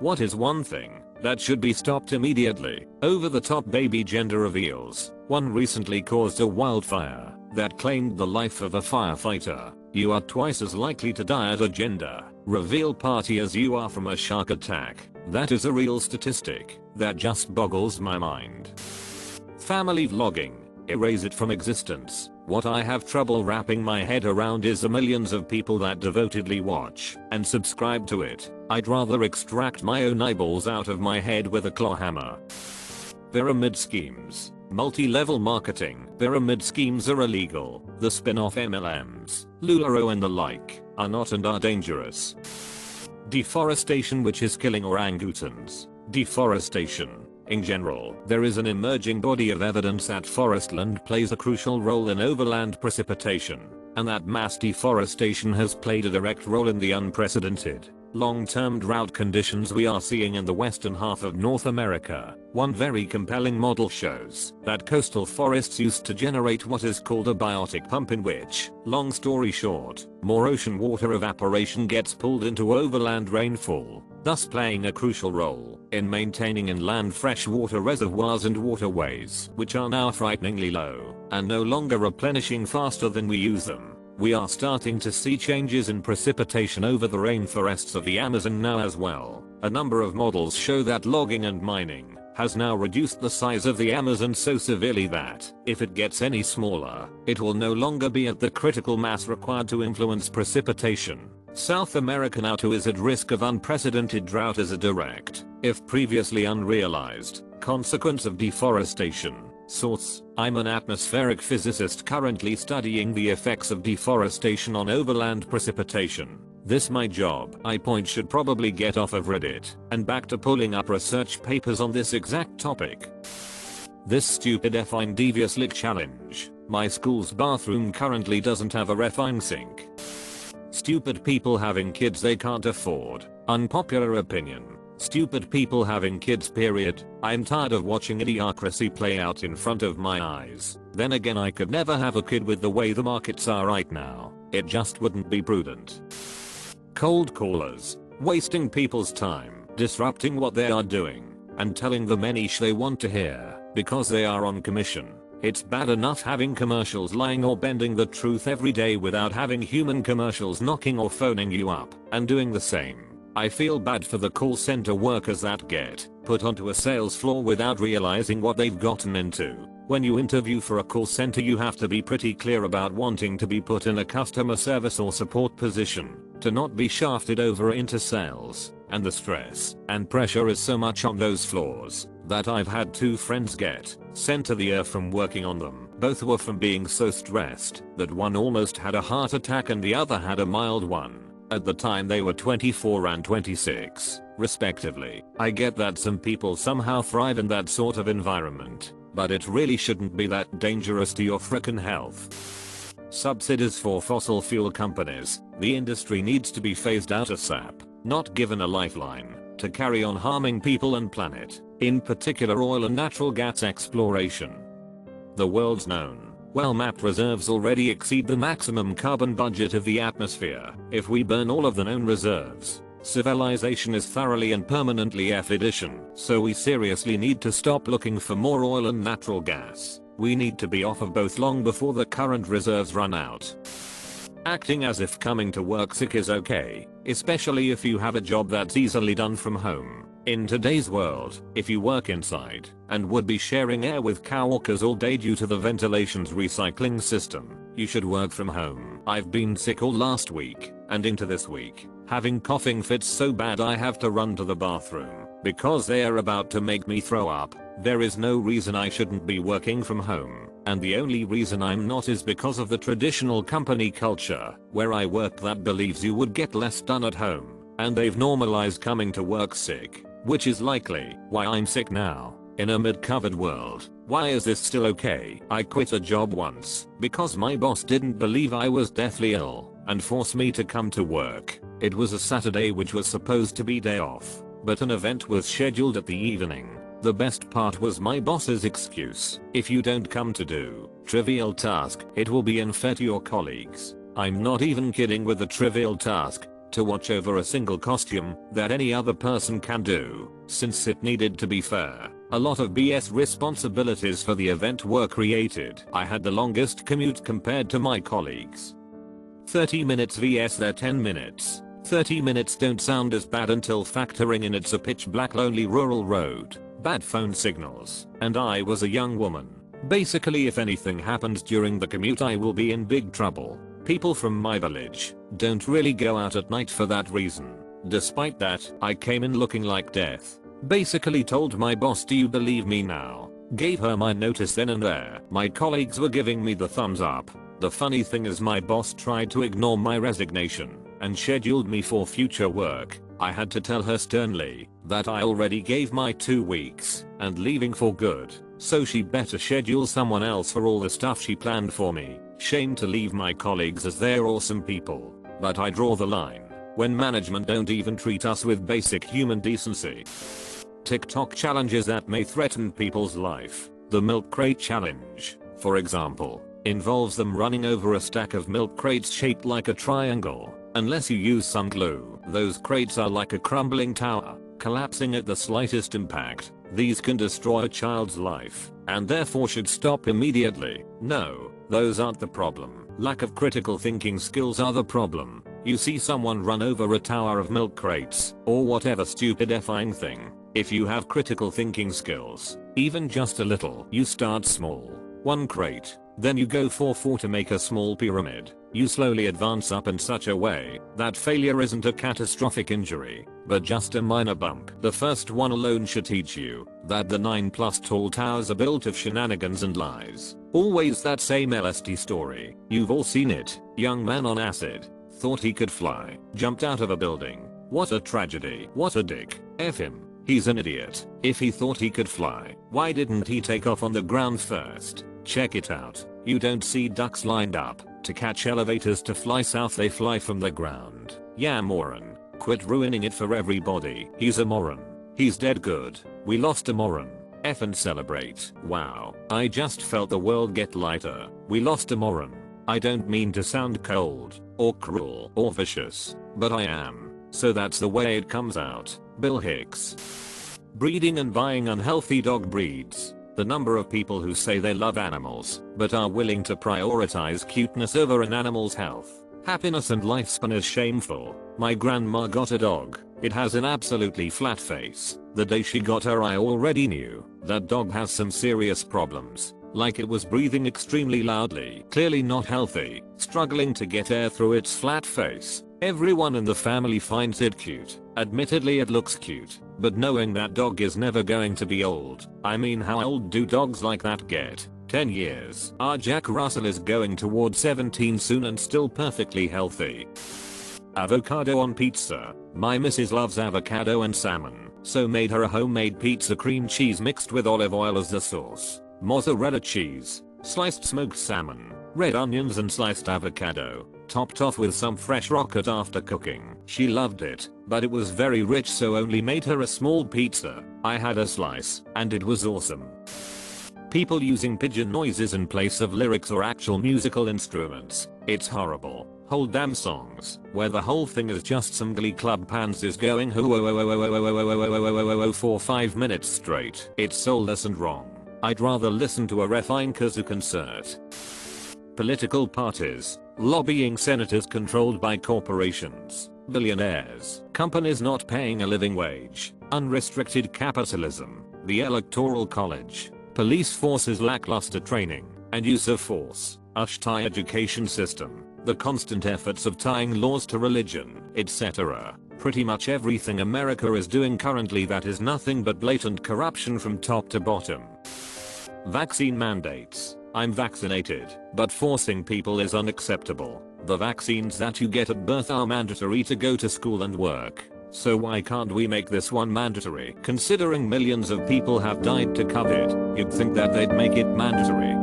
What is one thing that should be stopped immediately? Over-the-top baby gender reveals. One recently caused a wildfire that claimed the life of a firefighter. You are twice as likely to die at a gender reveal party as you are from a shark attack. That is a real statistic that just boggles my mind. Family vlogging. Erase it from existence. What I have trouble wrapping my head around is the millions of people that devotedly watch and subscribe to it. I'd rather extract my own eyeballs out of my head with a claw hammer. Pyramid schemes. Multi-level marketing. Pyramid schemes are illegal. The spin-off MLMs, Lularo and the like, are not and are dangerous. Deforestation, which is killing orangutans. Deforestation. In general, there is an emerging body of evidence that forestland plays a crucial role in overland precipitation, and that mass deforestation has played a direct role in the unprecedented, long-term drought conditions we are seeing in the western half of North America. One very compelling model shows that coastal forests used to generate what is called a biotic pump, in which, long story short, more ocean water evaporation gets pulled into overland rainfall, thus playing a crucial role in maintaining inland freshwater reservoirs and waterways, which are now frighteningly low and no longer replenishing faster than we use them. We are starting to see changes in precipitation over the rainforests of the Amazon now as well. A number of models show that logging and mining has now reduced the size of the Amazon so severely that, if it gets any smaller, it will no longer be at the critical mass required to influence precipitation. South America now too is at risk of unprecedented drought as a direct, if previously unrealized, consequence of deforestation. Source: I'm an atmospheric physicist currently studying the effects of deforestation on overland precipitation. This my job. I should probably get off of Reddit and back to pulling up research papers on this exact topic. This stupid effing devious lick challenge. My school's bathroom currently doesn't have a refine sink. Stupid people having kids they can't afford. Unpopular opinion. Stupid people having kids, period. I'm tired of watching idiocracy play out in front of my eyes. Then again, I could never have a kid with the way the markets are right now. It just wouldn't be prudent. Cold callers. Wasting people's time, disrupting what they are doing, and telling them any sh they want to hear, because they are on commission. It's bad enough having commercials lying or bending the truth every day without having human commercials knocking or phoning you up and doing the same. I feel bad for the call center workers that get put onto a sales floor without realizing what they've gotten into. When you interview for a call center, you have to be pretty clear about wanting to be put in a customer service or support position, to not be shafted over into sales. And the stress and pressure is so much on those floors that I've had 2 friends get sent to the earth from working on them. Both were from being so stressed that one almost had a heart attack and the other had a mild one. At the time they were 24 and 26, respectively. I get that some people somehow thrive in that sort of environment, but it really shouldn't be that dangerous to your frickin' health. Subsidies for fossil fuel companies. The industry needs to be phased out ASAP, not given a lifeline to carry on harming people and planet, in particular oil and natural gas exploration. The world's known, well-mapped reserves already exceed the maximum carbon budget of the atmosphere. If we burn all of the known reserves, civilization is thoroughly and permanently efficient. So we seriously need to stop looking for more oil and natural gas. We need to be off of both long before the current reserves run out. Acting as if coming to work sick is okay, especially if you have a job that's easily done from home. In today's world, if you work inside and would be sharing air with coworkers all day due to the ventilation's recycling system, you should work from home. I've been sick all last week and into this week, having coughing fits so bad I have to run to the bathroom because they are about to make me throw up. There is no reason I shouldn't be working from home, and the only reason I'm not is because of the traditional company culture where I work that believes you would get less done at home, and they've normalized coming to work sick, which is likely why I'm sick now. In a mid-covered world, why is this still okay? I quit a job once because my boss didn't believe I was deathly ill and forced me to come to work. It was a Saturday, which was supposed to be day off, but an event was scheduled at the evening. The best part was my boss's excuse: if you don't come to do trivial task, it will be unfair to your colleagues. I'm not even kidding with the trivial task. to watch over a single costume that any other person can do, since it needed to be fair. A lot of BS responsibilities for the event were created. I had the longest commute compared to my colleagues. 30 minutes vs their 10 minutes. 30 minutes don't sound as bad until factoring in it's a pitch black lonely rural road, bad phone signals, and I was a young woman. Basically if anything happens during the commute I will be in big trouble. People from my village don't really go out at night for that reason. Despite that, I came in looking like death. Basically told my boss, do you believe me now? Gave her my notice then and there. My colleagues were giving me the thumbs up. The funny thing is my boss tried to ignore my resignation and scheduled me for future work. I had to tell her sternly that I already gave my 2 weeks and leaving for good, so she better schedule someone else for all the stuff she planned for me. Shame to leave my colleagues as they're awesome people, but I draw the line when management don't even treat us with basic human decency. TikTok challenges that may threaten people's life. The milk crate challenge, for example, involves them running over a stack of milk crates shaped like a triangle. Unless you use some glue, those crates are like a crumbling tower, collapsing at the slightest impact. These can destroy a child's life, and therefore should stop immediately. No, those aren't the problem. Lack of critical thinking skills are the problem. You see someone run over a tower of milk crates, or whatever stupid effing thing. If you have critical thinking skills, even just a little, you start small. 1 crate. Then you go for 4 to make a small pyramid. You slowly advance up in such a way that failure isn't a catastrophic injury, but just a minor bump. The first one alone should teach you that the 9+ tall towers are built of shenanigans and lies. Always that same LSD story. You've all seen it. Young man on acid. Thought he could fly. Jumped out of a building. What a tragedy. What a dick. F him. He's an idiot. If he thought he could fly, why didn't he take off on the ground first? Check it out. You don't see ducks lined up to catch elevators to fly south, they fly from the ground. Yeah, moron. Quit ruining it for everybody. He's a moron. He's dead good. We lost a moron. F and celebrate. Wow. I just felt the world get lighter. We lost a moron. I don't mean to sound cold, or cruel, or vicious, but I am. So that's the way it comes out. Bill Hicks. Breeding and buying unhealthy dog breeds. The number of people who say they love animals, but are willing to prioritize cuteness over an animal's health, happiness and lifespan is shameful. My grandma got a dog. It has an absolutely flat face. The day she got her I already knew that dog has some serious problems. Like it was breathing extremely loudly, clearly not healthy, struggling to get air through its flat face. Everyone in the family finds it cute. Admittedly it looks cute, but knowing that dog is never going to be old. I mean, how old do dogs like that get? 10 years. Our Jack Russell is going towards 17 soon and still perfectly healthy. Avocado on pizza. My missus loves avocado and salmon, so made her a homemade pizza, cream cheese mixed with olive oil as the sauce, mozzarella cheese, sliced smoked salmon, red onions and sliced avocado, topped off with some fresh rocket after cooking. She loved it, but it was very rich, so only made her a small pizza. I had a slice, and it was awesome. People using pigeon noises in place of lyrics or actual musical instruments. It's horrible. Whole damn songs, where the whole thing is just some Glee Club pansies going for 5 minutes straight. It's soulless and wrong. I'd rather listen to a refined kazoo concert. Political parties. Lobbying senators controlled by corporations. Billionaires. Companies not paying a living wage. Unrestricted capitalism. The Electoral College. Police forces lackluster training and use of force. Ushtai education system. The constant efforts of tying laws to religion, etc. Pretty much everything America is doing currently that is nothing but blatant corruption from top to bottom. Vaccine mandates. I'm vaccinated, but forcing people is unacceptable. The vaccines that you get at birth are mandatory to go to school and work. So why can't we make this one mandatory? Considering millions of people have died to COVID, you'd think that they'd make it mandatory.